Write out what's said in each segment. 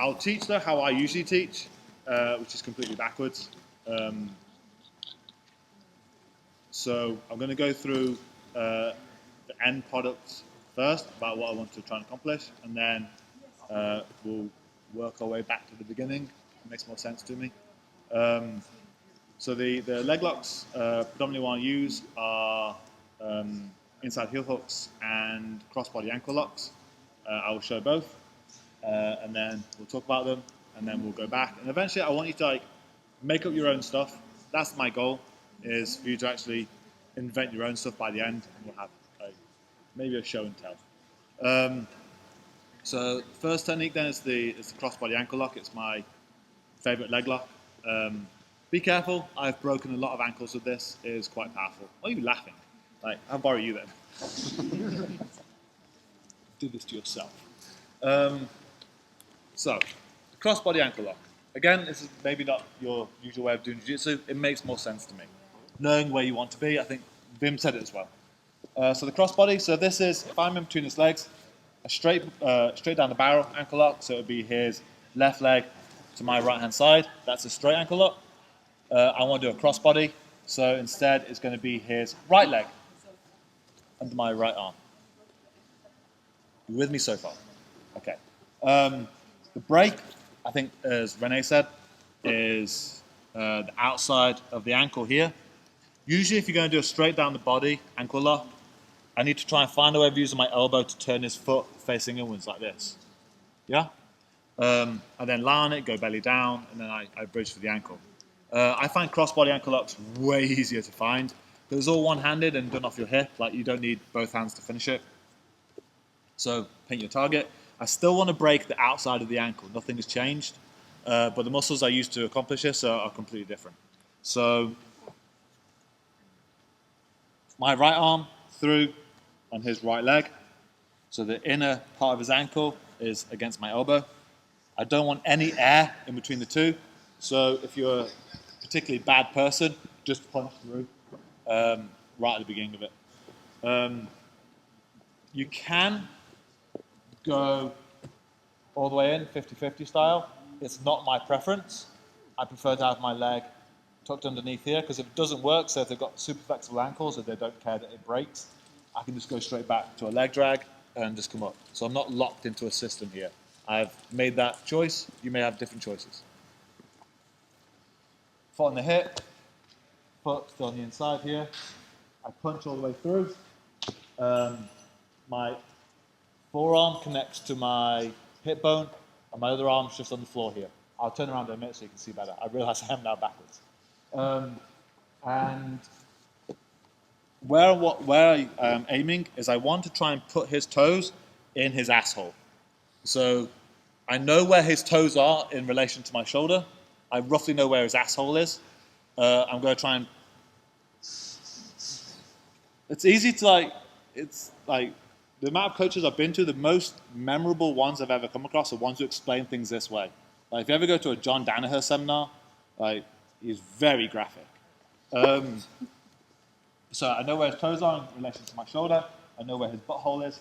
I'll teach though how I usually teach, which is completely backwards. So I'm going to go through the end product first, about what I want to try and accomplish, and then we'll work our way back to the beginning. It makes more sense to me. So the leg locks predominantly what I use are inside heel hooks and crossbody ankle locks. I will show both, and then we'll talk about them, and then we'll go back. And eventually I want you to make up your own stuff. That's my goal, is for you to actually invent your own stuff by the end, and we'll have maybe a show and tell. So the first technique then is the crossbody ankle lock. It's my favorite leg lock. Be careful, I've broken a lot of ankles with this. It is quite powerful. Why are you laughing? I'll borrow you then. Do this to yourself. So, the crossbody ankle lock. Again, this is maybe not your usual way of doing jiu-jitsu. It makes more sense to me. Knowing where you want to be, I think Vim said it as well. So the crossbody, so this is, if I'm in between his legs, a straight down the barrel ankle lock, so it would be his left leg to my right hand side. That's a straight ankle lock. I want to do a crossbody, so instead it's going to be his right leg under my right arm. You with me so far? Okay. The break, I think, as Rene said, is the outside of the ankle here. Usually if you're going to do a straight down the body ankle lock, I need to try and find a way of using my elbow to turn his foot facing inwards like this. Yeah? And then lie on it, go belly down, and then I bridge for the ankle. I find crossbody ankle locks way easier to find because it's all one-handed and done off your hip. Like, you don't need both hands to finish it. So paint your target. I still want to break the outside of the ankle. Nothing has changed, but the muscles I use to accomplish this are completely different. So my right arm through on his right leg. So the inner part of his ankle is against my elbow. I don't want any air in between the two. So if you're a particularly bad person, just punch through right at the beginning of it. You can go all the way in, 50-50 style. It's not my preference. I prefer to have my leg tucked underneath here, because if it doesn't work, so if they've got super flexible ankles or they don't care that it breaks, I can just go straight back to a leg drag and just come up. So I'm not locked into a system here. I've made that choice. You may have different choices. Foot on the hip, foot still on the inside here. I punch all the way through. My forearm connects to my hip bone, and my other arm's just on the floor here. I'll turn around in a minute so you can see better. I realise I am now backwards. And where I'm aiming is I want to try and put his toes in his asshole. So I know where his toes are in relation to my shoulder. I roughly know where his asshole is. I'm going to try and... It's easy to it's like, the amount of coaches I've been to, the most memorable ones I've ever come across are ones who explain things this way. Like, if you ever go to a John Danaher seminar, he's very graphic. So I know where his toes are in relation to my shoulder. I know where his butthole is.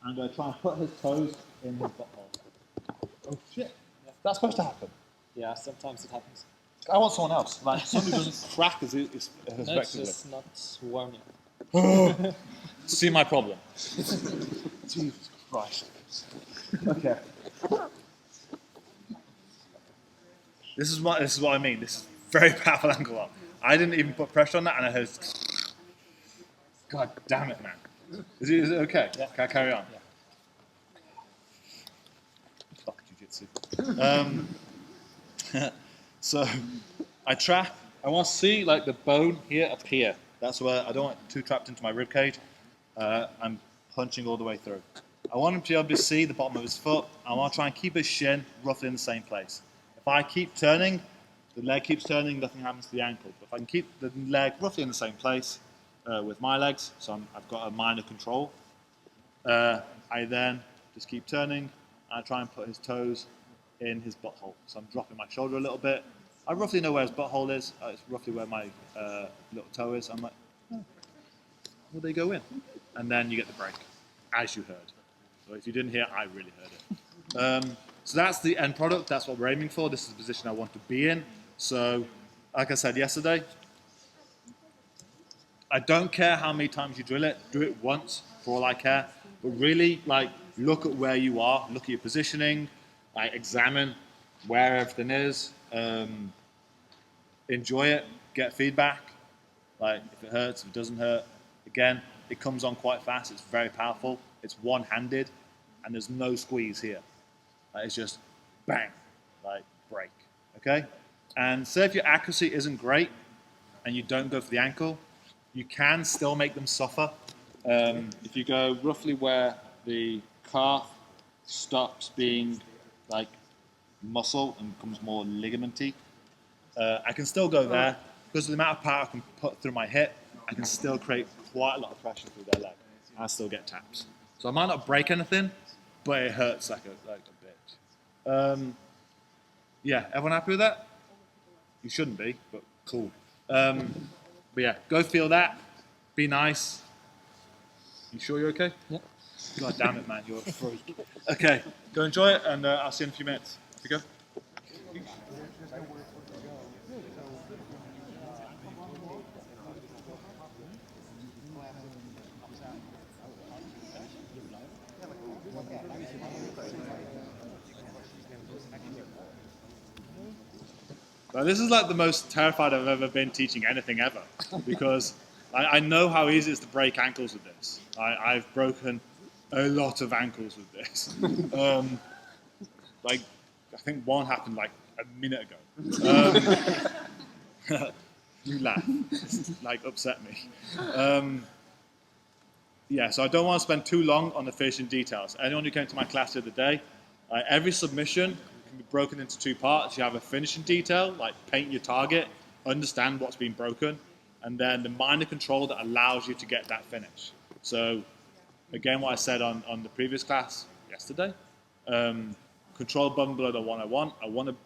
I'm going to try and put his toes in his butthole. Oh shit! Yeah. That's supposed to happen. Yeah, sometimes it happens. I want someone else, like someone who doesn't crack as no, it's just not warm yet. See my problem. Jesus Christ. Okay. This is what I mean. This is very powerful ankle lock. I didn't even put pressure on that, and I heard. God damn it, man. Is it okay? Yeah. Can I carry on? Yeah. Fuck jiu-jitsu. So I trap. I want to see like the bone here up here. That's where I don't want it too trapped into my rib cage. I'm punching all the way through. I want him to be able to see the bottom of his foot. I want to try and keep his shin roughly in the same place. If I keep turning, the leg keeps turning, nothing happens to the ankle. But if I can keep the leg roughly in the same place with my legs, so I've got a minor control, I then just keep turning, and I try and put his toes in his butthole. So I'm dropping my shoulder a little bit. I roughly know where his butthole is. It's roughly where my little toe is. I'm like, oh, will they go in? And then you get the break, as you heard. So if you didn't hear, I really heard it. So that's the end product. That's what we're aiming for. This is the position I want to be in. So, like I said yesterday, I don't care how many times you drill it. Do it once for all I care. But really, like, look at where you are. Look at your positioning. Like, examine where everything is. Enjoy it. Get feedback. Like, if it hurts, if it doesn't hurt. Again, it comes on quite fast. It's very powerful. It's one-handed, and there's no squeeze here. Like, it's just bang, like break. Okay. And say if your accuracy isn't great, and you don't go for the ankle, you can still make them suffer. If you go roughly where the calf stops being like muscle and becomes more ligamenty, I can still go there because of the amount of power I can put through my hip. I can still create quite a lot of pressure through their leg. I still get taps. So I might not break anything, but it hurts like a bitch. Yeah, everyone happy with that? You shouldn't be, but cool. But yeah, go feel that. Be nice. You sure you're okay? Yeah. God damn it, man, you're a freak. Okay, go enjoy it, and I'll see you in a few minutes. Off you go. Well, this is like the most terrified I've ever been teaching anything ever, because I know how easy it is to break ankles with this. I've broken a lot of ankles with this. Like, I think one happened like a minute ago. You laugh. It's, like, upset me. Yeah, so I don't want to spend too long on the finishing details. Anyone who came to my class the other day, every submission can be broken into two parts. You have a finishing detail, like paint your target, understand what's been broken, and then the minor control that allows you to get that finish. So, again, what I said on the previous class yesterday, control above and below the 101. I want to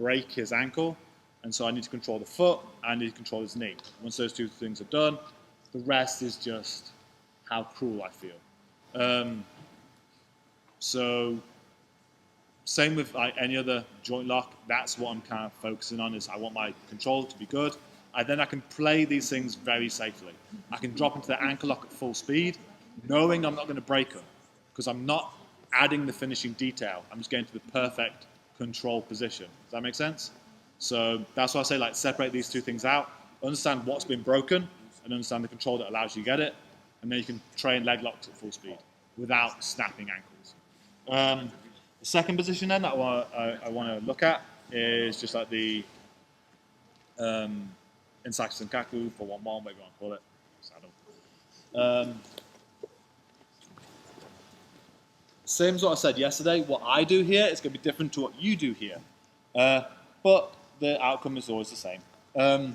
break his ankle, and so I need to control the foot, I need to control his knee. Once those two things are done, the rest is just how cruel I feel. So, same with like any other joint lock, that's what I'm kind of focusing on, is I want my control to be good. Then I can play these things very safely. I can drop into the ankle lock at full speed, knowing I'm not going to break them, because I'm not adding the finishing detail. I'm just getting to the perfect control position. Does that make sense? So that's why I say, like, separate these two things out, understand what's been broken, and understand the control that allows you to get it, and then you can train leg locks at full speed without snapping ankles. The second position then that I want to look at is just like the inside Senkaku for 1-1, whatever you want to call it. Saddle. Same as what I said yesterday. What I do here is going to be different to what you do here. But the outcome is always the same. I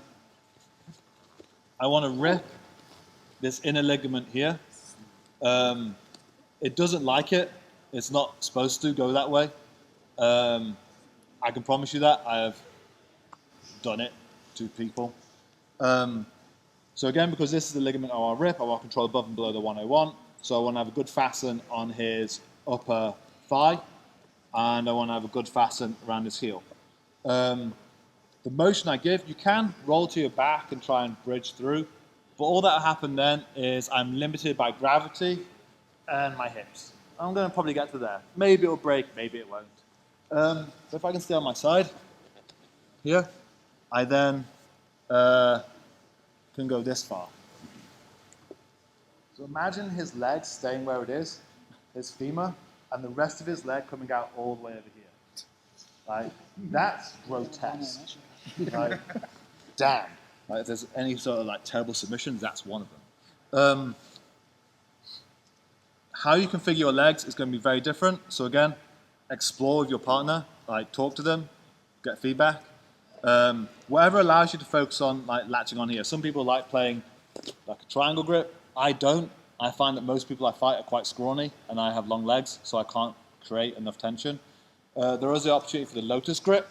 want to rip this inner ligament here. It doesn't like it. It's not supposed to go that way. I can promise you that. I have done it to people. So again, because this is the ligament I want to rip, I want to control above and below the 101. So I want to have a good fasten on his upper thigh, and I want to have a good fasten around his heel. The motion I give, you can roll to your back and try and bridge through, but all that will happen then is I'm limited by gravity and my hips. I'm going to probably get to there. Maybe it'll break, maybe it won't. So if I can stay on my side here, I then can go this far. So imagine his leg staying where it is, his femur, and the rest of his leg coming out all the way over here. Like, that's grotesque. Like, damn. Like, if there's any sort of like terrible submissions, that's one of them. How you configure your legs is going to be very different. So again, explore with your partner, like talk to them, get feedback. Whatever allows you to focus on like latching on here. Some people like playing like a triangle grip. I don't. I find that most people I fight are quite scrawny, and I have long legs, so I can't create enough tension. There is the opportunity for the Lotus Grip,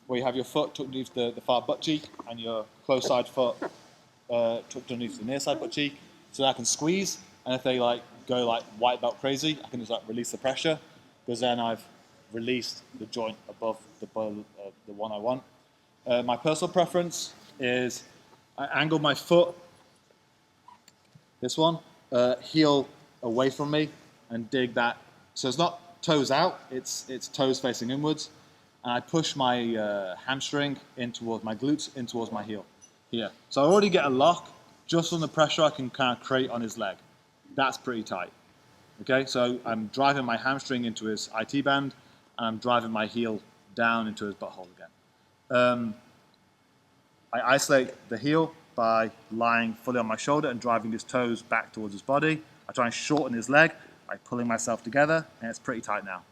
where you have your foot tucked underneath the far butt cheek, and your close side foot tucked underneath the near side butt cheek, so that I can squeeze. And if they like go like white belt crazy, I can just like release the pressure, because then I've released the joint above the one I want. My personal preference is I angle my foot, this one, heel away from me, and dig that. So it's not toes out, it's toes facing inwards. And I push my hamstring in towards my glutes, in towards my heel here. So I already get a lock just from the pressure I can kind of create on his leg. That's pretty tight. Okay, so I'm driving my hamstring into his IT band, and I'm driving my heel down into his butthole again. I isolate the heel by lying fully on my shoulder and driving his toes back towards his body. I try and shorten his leg by pulling myself together, and it's pretty tight now.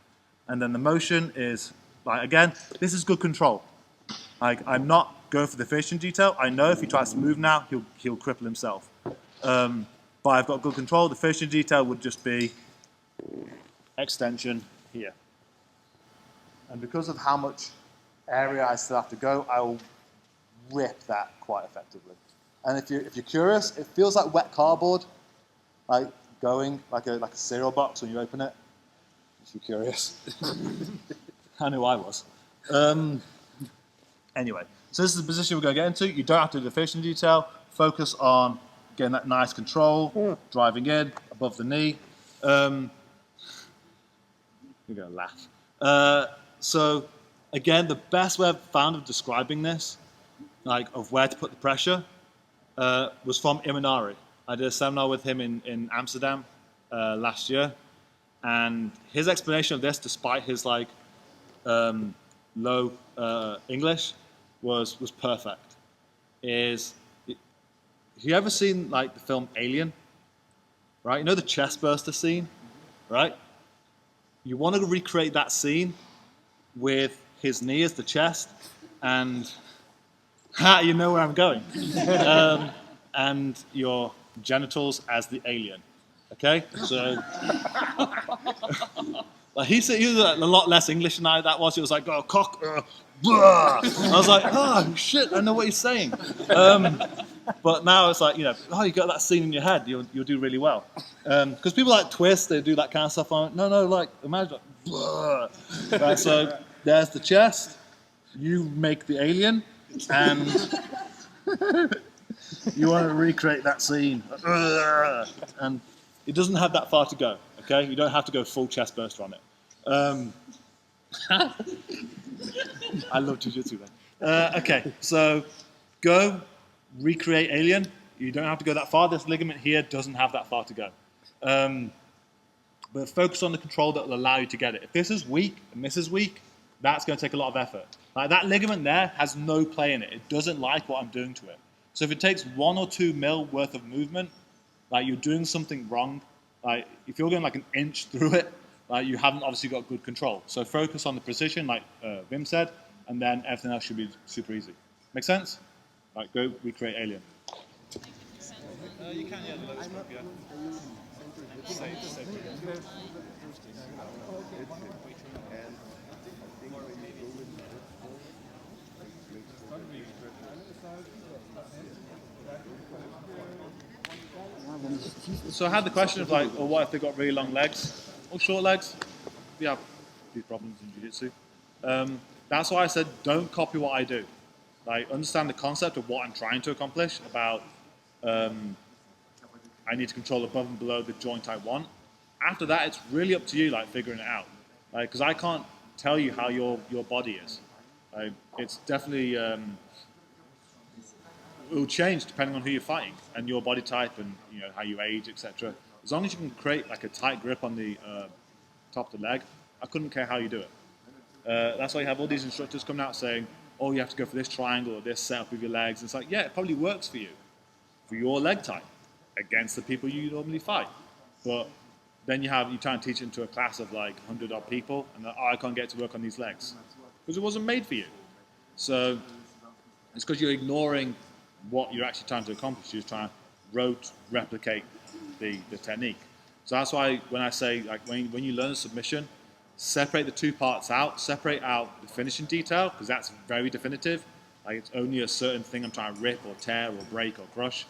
And then the motion is, like, again, this is good control. Like, I'm not going for the finishing detail. I know if he tries to move now, he'll cripple himself. But I've got good control. The finishing detail would just be extension here. And because of how much area I still have to go, I will rip that quite effectively. And if you're curious, it feels like wet cardboard, like going like a cereal box when you open it. If you're curious, I knew I was. Anyway, so this is the position we're going to get into. You don't have to do the finishing detail. Focus on getting that nice control, driving in above the knee. You're going to laugh. So again, the best way I've found of describing this, like of where to put the pressure, was from Imanari. I did a seminar with him in Amsterdam last year, and his explanation of this, despite his like low English, was perfect. Have you ever seen like the film Alien? Right, you know the chest burster scene, right? You want to recreate that scene with his knee as the chest, and you know where I'm going, and your genitals as the alien. Okay, so like he was a lot less English than that was. It was like, oh, cock, blah. I was like, oh shit, I know what he's saying. But now it's like, you know, oh, you got that scene in your head, you'll do really well. Because people like twist, they do that kind of stuff. No, like imagine, like, blah. Right, so there's the chest. You make the alien, and you want to recreate that scene, and it doesn't have that far to go. Okay, you don't have to go full chest burster on it. I love jiu-jitsu then. Okay, so go recreate alien. You don't have to go that far. This ligament here doesn't have that far to go. But focus on the control that will allow you to get it. If this is weak and this is weak, that's going to take a lot of effort. Like that ligament there has no play in it. It doesn't like what I'm doing to it. So if it takes 1 or 2 mil worth of movement, like you're doing something wrong. Like if you're going like an inch through it, like you haven't obviously got good control. So focus on the precision, like Wim said, and then everything else should be super easy. Make sense? Like go recreate alien. You can, yeah, the Lotus Grip, yeah. So I had the question of like, well, what if they've got really long legs or short legs? We have these problems in jiu-jitsu. That's why I said don't copy what I do. Like understand the concept of what I'm trying to accomplish about I need to control above and below the joint I want. After that, it's really up to you, like figuring it out. Like, because I can't tell you how your body is. Like, it's definitely it will change depending on who you're fighting and your body type and you know how you age, etc. As long as you can create like a tight grip on the top of the leg, I couldn't care how you do it. That's why you have all these instructors coming out saying, "Oh, you have to go for this triangle or this setup with your legs." And it's like, yeah, it probably works for you, for your leg type, against the people you normally fight. But then you try and teach it into a class of like 100 odd people, and oh, I can't get to work on these legs because it wasn't made for you. So it's because you're ignoring what you're actually trying to accomplish. You're trying to replicate the technique. So that's why when I say like when you learn a submission, separate the 2 parts out. Separate out the finishing detail because that's very definitive. Like it's only a certain thing I'm trying to rip or tear or break or crush.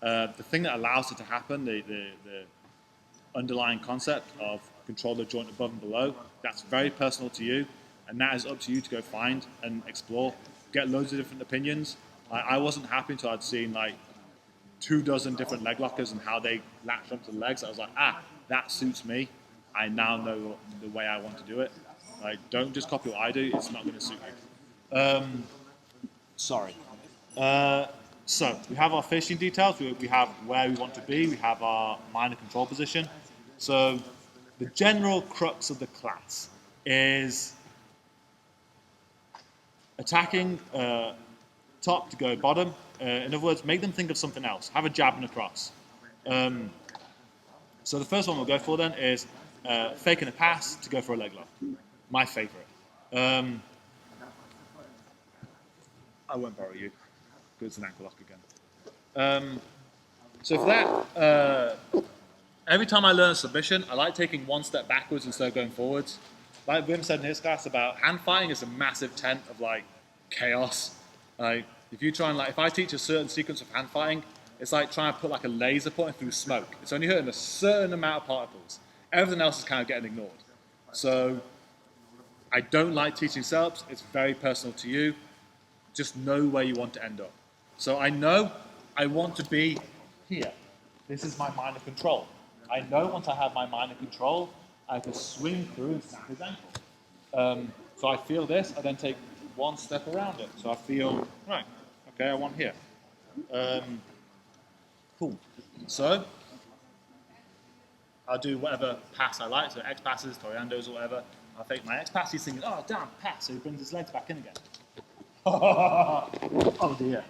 The thing that allows it to happen, the underlying concept of control the joint above and below. That's very personal to you, and that is up to you to go find and explore. Get loads of different opinions. I wasn't happy until I'd seen like 24 different leg lockers and how they latch onto the legs. I was like, that suits me. I now know the way I want to do it. Like, don't just copy what I do. It's not going to suit you. Sorry. So we have our finishing details. We have where we want to be. We have our minor control position. So the general crux of the class is attacking top to go bottom. In other words, make them think of something else. Have a jab and a cross. So the first one we'll go for then is faking a pass to go for a leg lock. My favorite. I won't borrow you, because it's an ankle lock again. So for that, every time I learn a submission, I like taking one step backwards instead of going forwards. Like Wim said in his class about hand fighting is a massive tent of like chaos. Like if you try and if I teach a certain sequence of hand fighting, it's like trying to put like a laser pointing through smoke. It's only hurting a certain amount of particles. Everything else is kind of getting ignored. So I don't like teaching setups. It's very personal to you. Just know where you want to end up. So I know I want to be here. This is my minor control. I know once I have my minor control, I can swing through and snap his ankle. So I feel this, I then take one step around it. So I feel, right, okay, I want here. Cool. So I'll do whatever pass I like, so X passes, Toriandos, or whatever. I'll fake my X pass, he's thinking, oh, damn, pass. So he brings his legs back in again. Oh dear.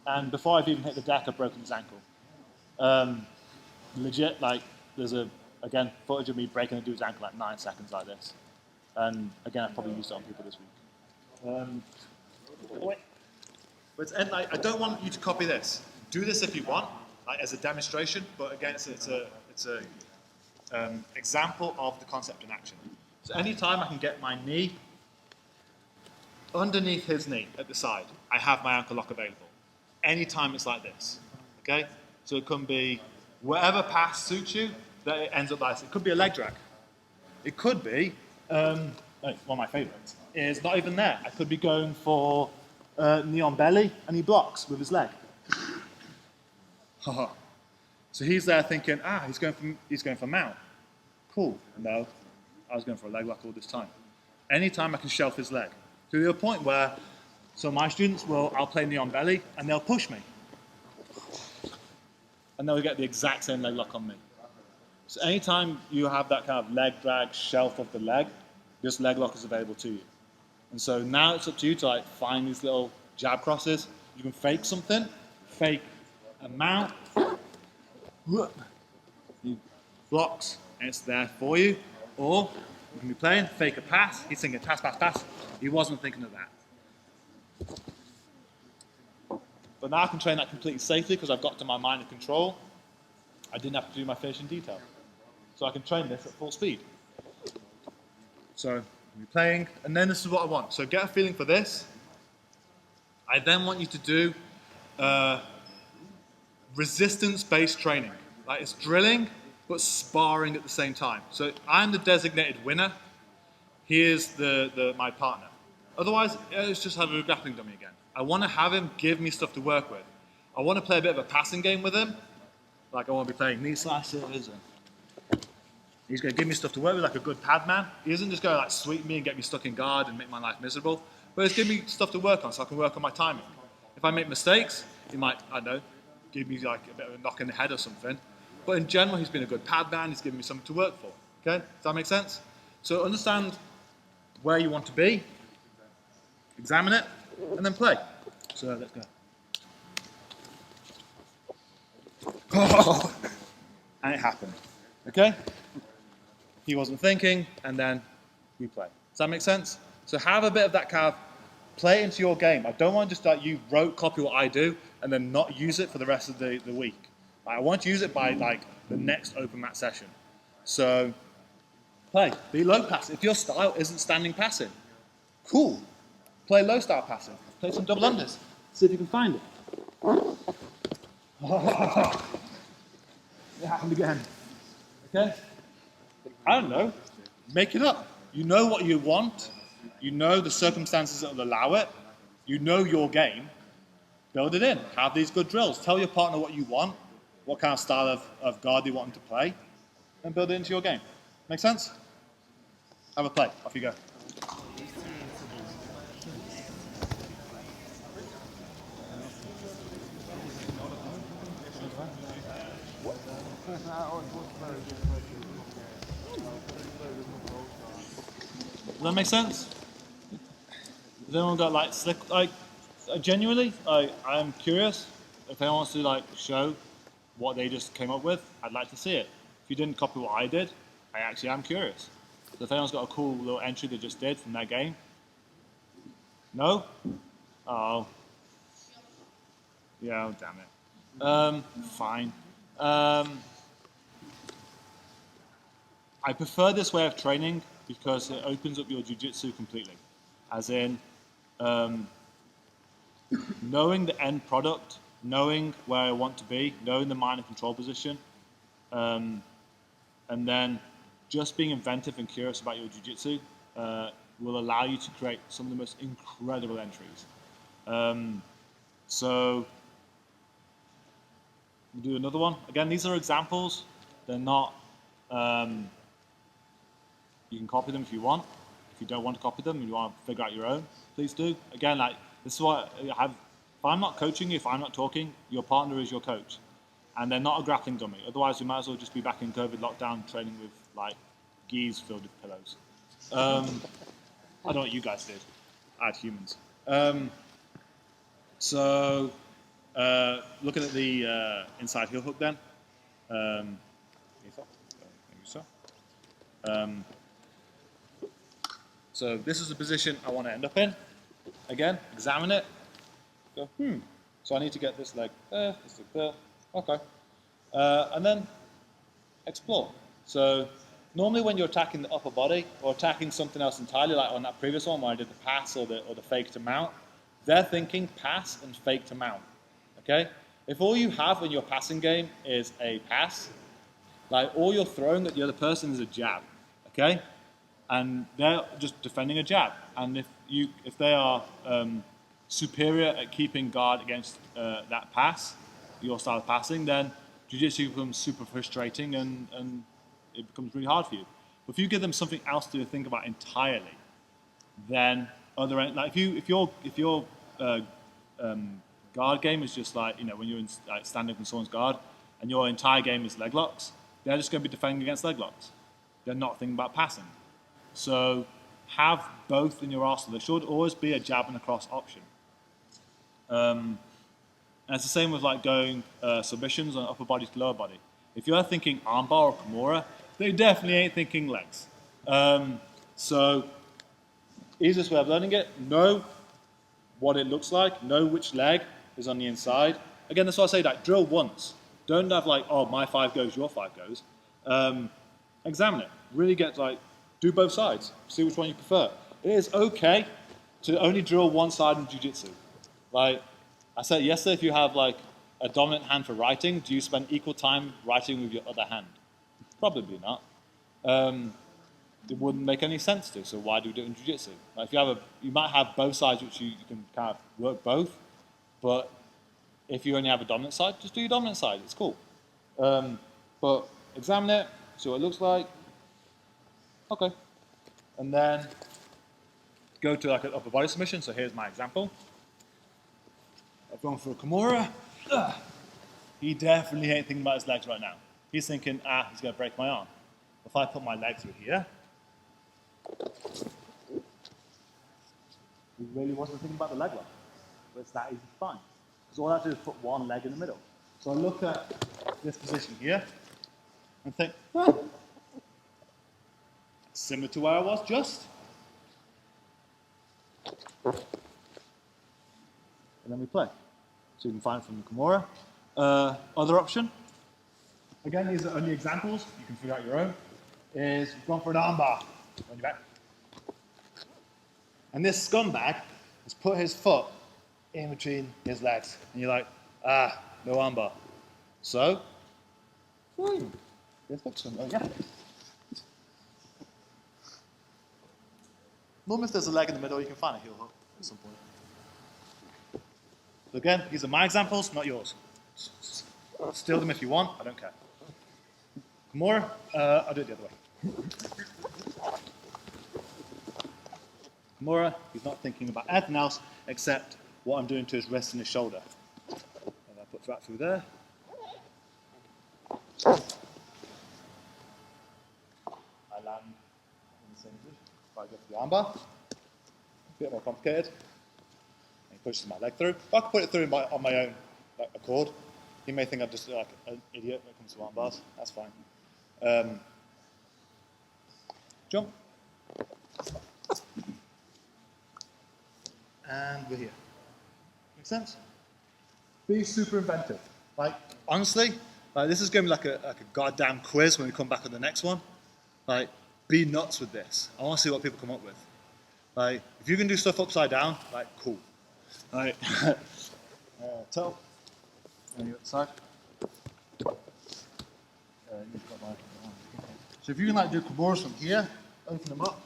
And before I've even hit the deck, I've broken his ankle. Legit, there's again, footage of me breaking a dude's ankle at 9 seconds like this. And again, I've probably used it on people this week. But I don't want you to copy this. Do this if you want, as a demonstration, but again, it's a example of the concept in action. So anytime I can get my knee underneath his knee at the side, I have my ankle lock available. Anytime it's like this, okay? So it can be whatever pass suits you, that it ends up like this. It could be a leg drag. It could be, one of my favorites, is not even there. I could be going for knee on belly, and he blocks with his leg. So he's there thinking, he's going for mount. Cool. No, I was going for a leg lock all this time. Anytime I can shelf his leg. To the point where, so my students I'll play knee on belly, and they'll push me. And they'll get the exact same leg lock on me. So anytime you have that kind of leg drag, shelf of the leg, this leg lock is available to you. And so now it's up to you to find these little jab crosses. You can fake something, fake a mount, he blocks, and it's there for you. Or you can be playing, fake a pass, he's thinking pass, pass, pass. He wasn't thinking of that. But now I can train that completely safely because I've got to my minor control. I didn't have to do my finishing detail. So I can train this at full speed. So I'm playing, and then this is what I want. So get a feeling for this. I then want you to do resistance-based training. It's drilling, but sparring at the same time. So I'm the designated winner. He is my partner. Otherwise, it's just having a grappling dummy again. I want to have him give me stuff to work with. I want to play a bit of a passing game with him. I want to be playing knee slices, and he's going to give me stuff to work with, like a good pad man. He isn't just going to sweep me and get me stuck in guard and make my life miserable, but he's giving me stuff to work on so I can work on my timing. If I make mistakes, he might, give me a bit of a knock in the head or something. But in general, he's been a good pad man. He's given me something to work for. Okay, does that make sense? So understand where you want to be, examine it, and then play. So let's go. Oh, and it happened. Okay? He wasn't thinking, and then we play. Does that make sense? So have a bit of that kind of play into your game. I don't want just you copy what I do and then not use it for the rest of the week. I want to use it by the next open mat session. So play. Be low pass. If your style isn't standing passing, cool. Play low style passing. Play some double unders. See if you can find it. It happened again. Okay? I don't know, make it up. You know what you want. You know the circumstances that will allow it. You know your game. Build it in. Have these good drills. Tell your partner what you want, what kind of style of guard you want them to play, and build it into your game. Make sense? Have a play. Off you go. Does that make sense? Has anyone got like slick? Like, genuinely, I'm curious. If anyone wants to like show what they just came up with, I'd like to see it. If you didn't copy what I did, I actually am curious. So if anyone's got a cool little entry they just did from that game, no? Oh, yeah, oh, damn it. Fine. I prefer this way of training because it opens up your jiu-jitsu completely. As in, knowing the end product, knowing where I want to be, knowing the mind and control position, and then just being inventive and curious about your jiu-jitsu will allow you to create some of the most incredible entries. So, we'll do another one. Again, these are examples. They're not... you can copy them if you want. If you don't want to copy them and you want to figure out your own, please do. Again, like this is what I have. If I'm not coaching you, if I'm not talking, your partner is your coach, and they're not a grappling dummy. Otherwise, we might as well just be back in COVID lockdown training with like gis filled with pillows. I don't know what you guys did. I had humans. So looking at the inside heel hook then. So this is the position I want to end up in. Again, examine it. Go, So I need to get this leg there, this leg there. Okay. And then explore. So normally when you're attacking the upper body or attacking something else entirely, like on that previous one where I did the pass or the fake to mount, they're thinking pass and fake to mount. Okay? If all you have in your passing game is a pass, like all you're throwing at the other person is a jab. Okay? And they're just defending a jab. And if they are superior at keeping guard against that pass, your style of passing, then jiu-jitsu becomes super frustrating and it becomes really hard for you. But if you give them something else to think about entirely, then like if your guard game is just like when you're like standing in someone's guard and your entire game is leg locks, they're just going to be defending against leg locks. They're not thinking about passing. So have both in your arsenal. There should always be a jab and a cross option. And it's the same with like going submissions on upper body to lower body. If you're thinking armbar or kimura, they definitely ain't thinking legs. So easiest way of learning it, know what it looks like, know which leg is on the inside. Again, that's why I say that drill once. Don't have like, oh, my 5 goes, your 5 goes. Examine it. Really get like, do both sides. See which one you prefer. It is okay to only drill one side in jiu-jitsu. Like I said yesterday, if you have like a dominant hand for writing, do you spend equal time writing with your other hand? Probably not. It wouldn't make any sense to. So why do we do it in jiu-jitsu? Like if you might have both sides, which you can kind of work both. But if you only have a dominant side, just do your dominant side. It's cool. But examine it, see what it looks like. Okay. And then go to like an upper body submission. So here's my example. I've gone for a kimura. He definitely ain't thinking about his legs right now. He's thinking, he's going to break my arm. If I put my leg through here, he really wasn't thinking about the leg lock. But it's that easy to find. Because all I have to do is put one leg in the middle. So I look at this position here and think, similar to where I was just. And then we play. So you can find from the kimura. Other option, again, these are only examples, you can figure out your own, is you've gone for an armbar on your back. And this scumbag has put his foot in between his legs. And you're like, no armbar. So, let's fix him. Oh, yeah. Normally if there's a leg in the middle, you can find a heel hook at some point. So again, these are my examples, not yours. Steal them if you want, I don't care. Kimura, I'll do it the other way. Kimura, he's not thinking about anything else except what I'm doing to his wrist and his shoulder. And I put that through there. I land in the same position. If I go for the armbar, a bit more complicated. And he pushes my leg through. If I can put it through on my own accord, he may think I'm just like an idiot when it comes to armbars. That's fine. Jump. And we're here. Make sense? Be super inventive. Like, honestly, like, this is going to be like a goddamn quiz when we come back on the next one. Like, be nuts with this. I want to see what people come up with. Like, if you can do stuff upside down, like, cool. Like, toe. And you side. You've got my. So if you can like do kimuras from here, open them up,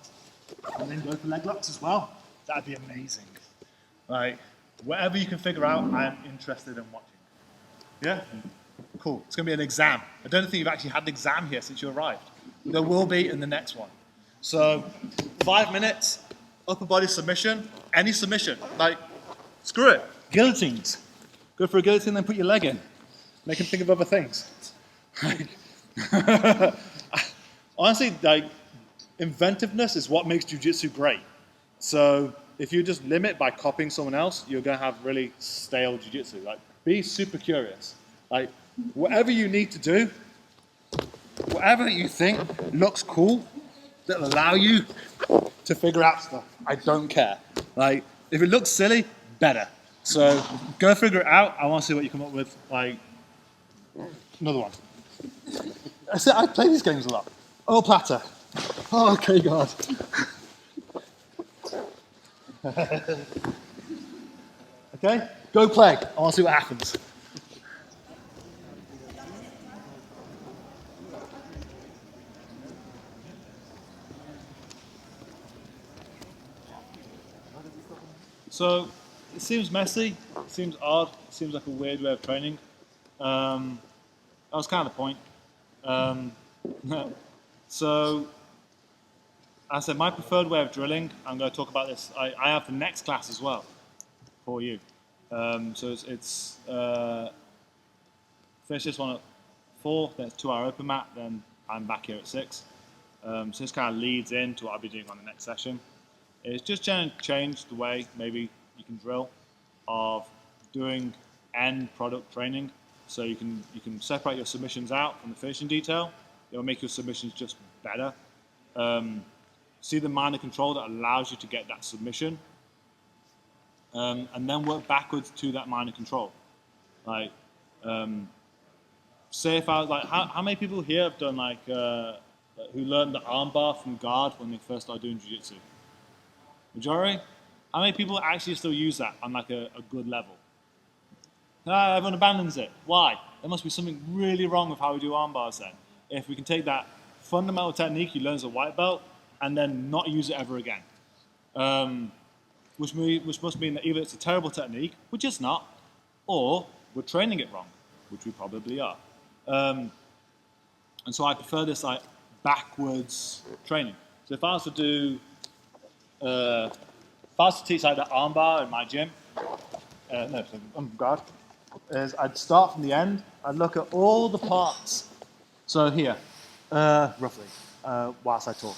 and then go for leg locks as well, that'd be amazing. Like, whatever you can figure out, I am interested in watching. Yeah? Cool. It's going to be an exam. I don't think you've actually had an exam here since you arrived. There will be in the next one. So, 5 minutes, upper body submission, any submission. Like, screw it. Guillotines. Go for a guillotine, then put your leg in. Make him think of other things. Honestly, like, inventiveness is what makes jiu-jitsu great. So if you just limit by copying someone else, you're going to have really stale jiu-jitsu. Like, be super curious. Like, whatever you need to do, whatever you think looks cool, that'll allow you to figure out stuff. I don't care. Like, if it looks silly, better. So go figure it out. I want to see what you come up with. Like, another one. I play these games a lot. Oh, platter. Oh, okay, God. Okay, go play. I want to see what happens. So it seems messy, it seems odd, it seems like a weird way of training. That was kind of the point. So, I said my preferred way of drilling, I'm going to talk about this, I have the next class as well for you. So it's finish this one at 4, then it's 2-hour open mat, then I'm back here at 6. So this kind of leads into what I'll be doing on the next session. It's just change the way maybe you can drill of doing end product training. So you can separate your submissions out from the finishing detail. It'll make your submissions just better. See the minor control that allows you to get that submission, and then work backwards to that minor control. Like, say if I was like, how many people here have done like who learned the armbar from guard when they first started doing jiu-jitsu? Majority? How many people actually still use that on like a good level? Everyone abandons it. Why? There must be something really wrong with how we do armbars then. If we can take that fundamental technique you learn as a white belt and then not use it ever again. Which must mean that either it's a terrible technique, which it's not, or we're training it wrong, which we probably are. And so I prefer this like backwards training. So if I was to do if I was to teach like the armbar in my gym, guard, is I'd start from the end. I'd look at all the parts. So here, roughly, whilst I talk.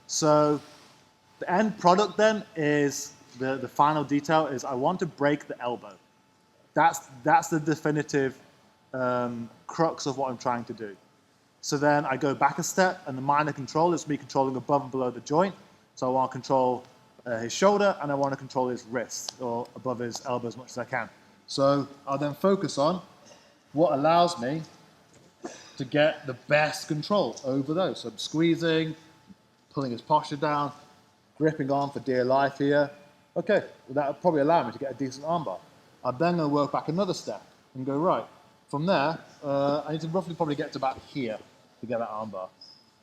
So the end product then is the final detail is I want to break the elbow. That's the definitive crux of what I'm trying to do. So then I go back a step, and the minor control is me controlling above and below the joint. So I want to control his shoulder, and I want to control his wrist, or above his elbow as much as I can. So I'll then focus on what allows me to get the best control over those. So I'm squeezing, pulling his posture down, gripping on for dear life here. Okay, well, that'll probably allow me to get a decent armbar. I'm then going to work back another step and go, right, from there, I need to roughly probably get to about here to get that armbar.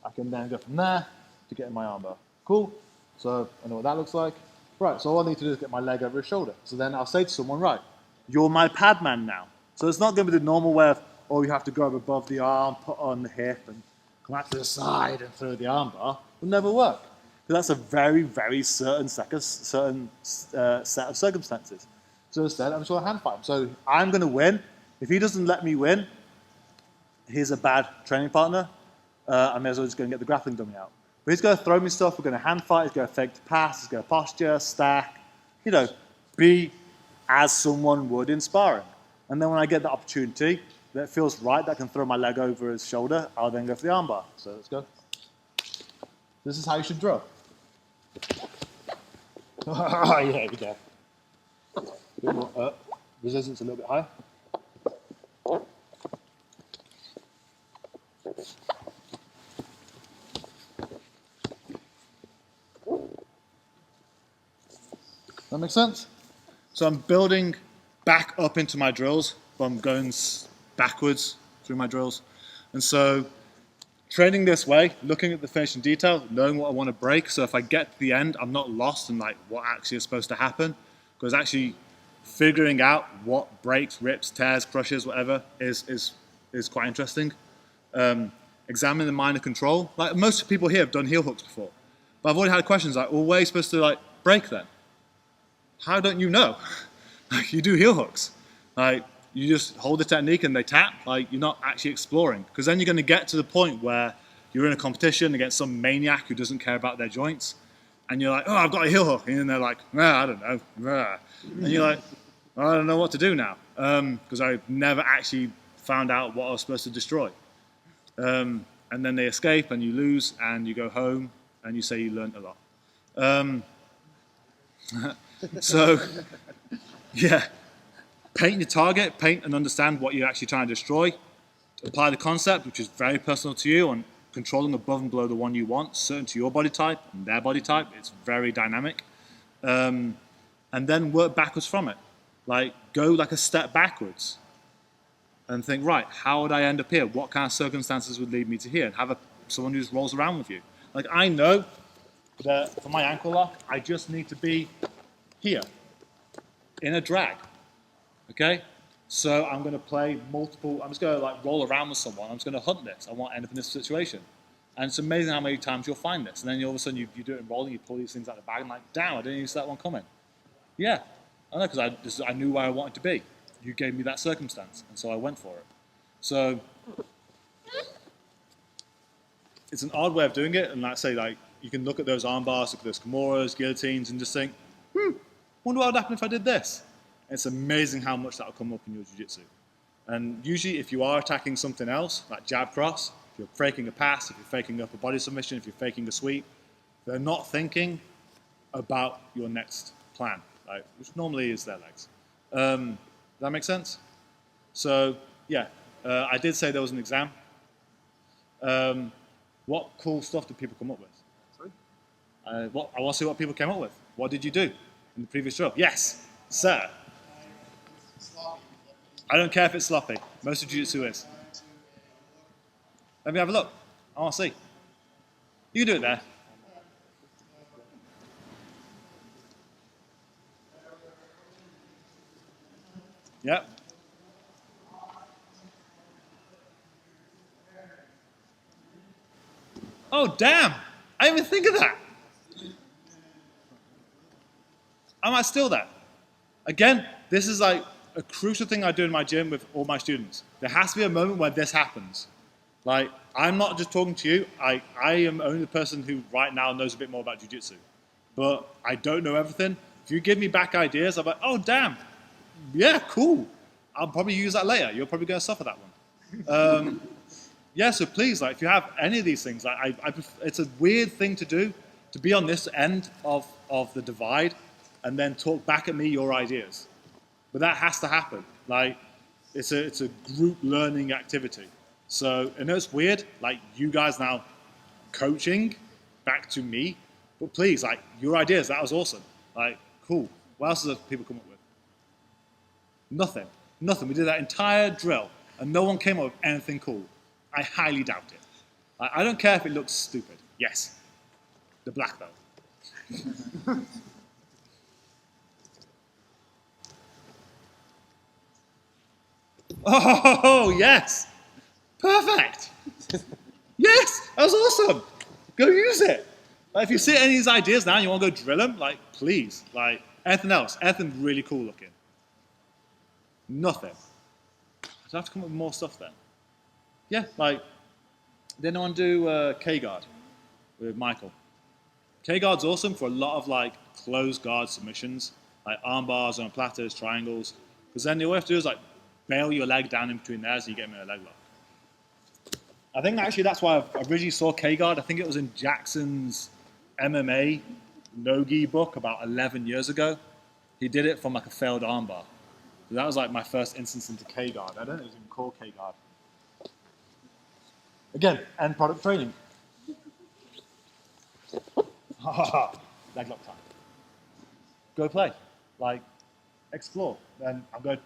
I can then go from there to get in my armbar. Cool? So I know what that looks like. Right, so all I need to do is get my leg over his shoulder. So then I'll say to someone, right, you're my pad man now. So it's not going to be the normal way of, oh, you have to go above the arm, put on the hip, and come out to the side and throw the arm bar. It will never work. Because that's a very, very certain set of circumstances. So instead, I'm just going to hand fight him. So I'm going to win. If he doesn't let me win, he's a bad training partner. I may as well just go and get the grappling dummy out. But he's going to throw me stuff. We're going to hand fight. He's going to fake the pass. He's going to posture, stack. You know, be as someone would in sparring. And then when I get the opportunity that feels right, that I can throw my leg over his shoulder, I'll then go for the armbar. So let's go. This is how you should draw. Yeah, we go. A bit more resistance, a little bit higher. That makes sense? So I'm building back up into my drills, but I'm going backwards through my drills. And so training this way, looking at the finishing detail, knowing what I want to break, so if I get to the end, I'm not lost in like what actually is supposed to happen, because actually figuring out what breaks, rips, tears, crushes, whatever, is quite interesting. Examine the mind of control. Like most people here have done heel hooks before, but I've already had questions like, well, where are you supposed to like break then? How don't you know? Like you do heel hooks. Like you just hold the technique and they tap. Like you're not actually exploring, because then you're going to get to the point where you're in a competition against some maniac who doesn't care about their joints, and you're like, oh, I've got a heel hook, and then they're like, I don't know, and you're like, I don't know what to do now, because I never actually found out what I was supposed to destroy. And then they escape, and you lose, and you go home, and you say you learned a lot. So, yeah, paint your target, paint and understand what you're actually trying to destroy. Apply the concept, which is very personal to you, on controlling above and below the one you want, certain to your body type and their body type. It's very dynamic. And then work backwards from it. Like, go like a step backwards and think, right, how would I end up here? What kind of circumstances would lead me to here? And have someone who just rolls around with you. Like, I know that for my ankle lock, I just need to be here in a drag, okay? So I'm going to play multiple, I'm just going to like roll around with someone. I'm just going to hunt this. I want to end up in this situation. And it's amazing how many times you'll find this. And then all of a sudden you do it in rolling, you pull these things out of the bag and like, damn, I didn't even see that one coming. Yeah, I know, because I knew where I wanted to be. You gave me that circumstance, and so I went for it. So it's an odd way of doing it, and like I say, like you can look at those arm bars, look at those kimuras, guillotines, and just think, wonder what would happen if I did this. And it's amazing how much that will come up in your jiu-jitsu. And usually, if you are attacking something else, like jab cross, if you're faking a pass, if you're faking up a body submission, if you're faking a sweep, they're not thinking about your next plan, right? Which normally is their legs. Does that make sense? So, yeah, I did say there was an exam. What cool stuff did people come up with? Sorry? I want to see what people came up with. What did you do in the previous drill? Yes, sir. I don't care if it's sloppy. Most of jiu-jitsu is. Let me have a look. I want to see. You can do it there. Yep. Oh, damn. I didn't even think of that. I might steal that. Again, this is like a crucial thing I do in my gym with all my students. There has to be a moment where this happens. Like, I'm not just talking to you. I am only the person who right now knows a bit more about jiu-jitsu. But I don't know everything. If you give me back ideas, I'm like, oh, damn. Yeah, cool. I'll probably use that later. You're probably going to suffer that one. Yeah, so please, like, if you have any of these things, like, it's a weird thing to do, to be on this end of the divide and then talk back at me your ideas. But that has to happen. Like, it's a group learning activity. So I know it's weird, like you guys now coaching back to me, but please, like, your ideas, that was awesome. Like, cool. What else have people come up with? Nothing. Nothing. We did that entire drill, and no one came up with anything cool. I highly doubt it. I don't care if it looks stupid. Yes. The black belt. Oh, yes. Perfect. Yes, that was awesome. Go use it. Like, if you see any of these ideas now and you want to go drill them, like, please. Like, anything else? Anything really cool looking? Nothing. So I have to come up with more stuff then. Yeah, like, did anyone do K-guard with Michael? K-guard's awesome for a lot of, like, closed guard submissions, like arm bars on platters, triangles, because then all you have to do is, like, bail your leg down in between there so you get him in a leg lock. I think actually that's why I originally saw K-guard. I think it was in Jackson's MMA no-gi book about 11 years ago. He did it from like a failed armbar. So that was like my first instance into K-guard. I don't know if it was even called K-guard. Again, end product training. Leg lock time. Go play. Like, explore. Then I'm going to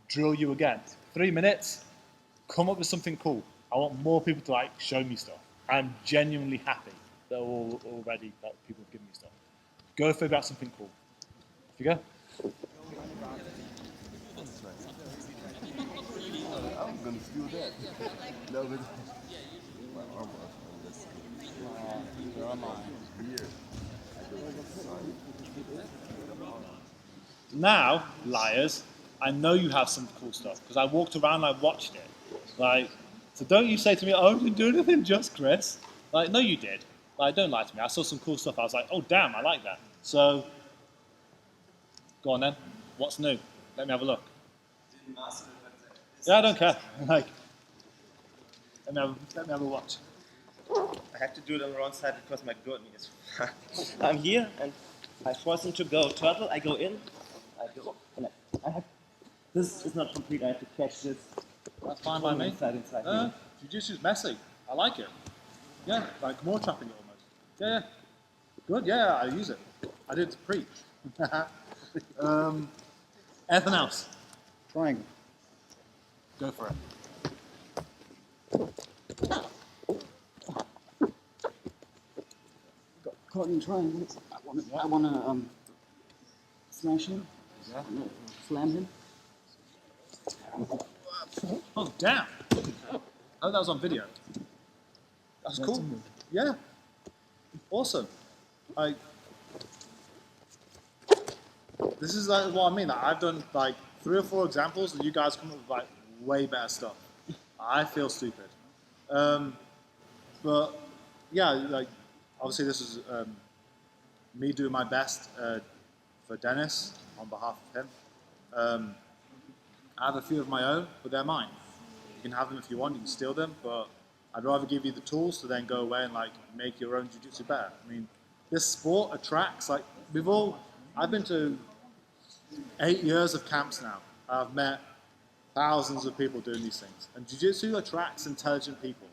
drill you again. 3 minutes, come up with something cool. I want more people to like show me stuff. I'm genuinely happy that already that people have given me stuff. Go figure out something cool. Off you go. I'm gonna steal that. No, but my arm was Where am I? weird. Now, liars, I know you have some cool stuff because I walked around and I watched it. Like, so don't you say to me, "Oh, you didn't do anything, just Chris." Like, no, you did. Like, don't lie to me. I saw some cool stuff. I was like, "Oh, damn, I like that." So, go on then. What's new? Let me have a look. Yeah, I don't care. Like, let me have a watch. I have to do it on the wrong side because my good knee is. I'm here and I force him to go. Turtle, I go in, I go, and I have. This is not complete. I have to catch this. That's fine by me. Inside. Jiu-jitsu's messy. I like it. Yeah, like more trapping it almost. Yeah. Good, yeah, I use it. I did preach. Anything else? Triangle. Go for it. Got caught in triangles. I want to smash him. Yeah. Slam him. Oh, damn. Oh, that was on video. That's cool. Yeah. Awesome. Like, this is like what I mean. Like, I've done like 3 or 4 examples, and you guys come up with like way better stuff. I feel stupid. But yeah, like obviously this is me doing my best for Dennis on behalf of him. I have a few of my own, but they're mine. You can have them if you want, you can steal them, but I'd rather give you the tools to then go away and like make your own jiu-jitsu better. I mean, this sport attracts, like I've been to 8 years of camps now. I've met thousands of people doing these things. And jiu-jitsu attracts intelligent people.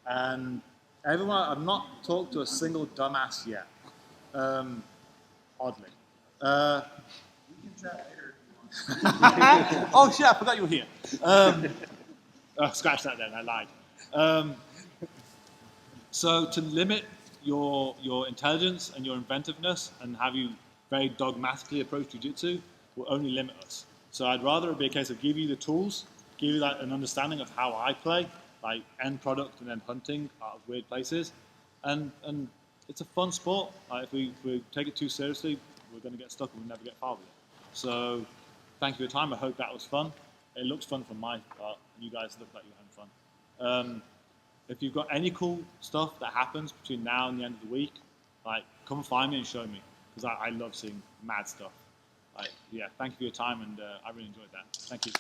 And everyone, I've not talked to a single dumbass yet, oddly. Oh shit, I forgot you were here. Scratch that then, I lied. So to limit your intelligence and your inventiveness and have you very dogmatically approach jiu-jitsu will only limit us. So I'd rather it be a case of give you the tools, give you like an understanding of how I play, like end product and then hunting out of weird places. And it's a fun sport. Like if we take it too seriously, we're going to get stuck and we'll never get far with it. So thank you for your time. I hope that was fun. It looks fun from my part. You guys look like you're having fun. If you've got any cool stuff that happens between now and the end of the week, like come find me and show me because I love seeing mad stuff. Like, yeah, thank you for your time and I really enjoyed that. Thank you.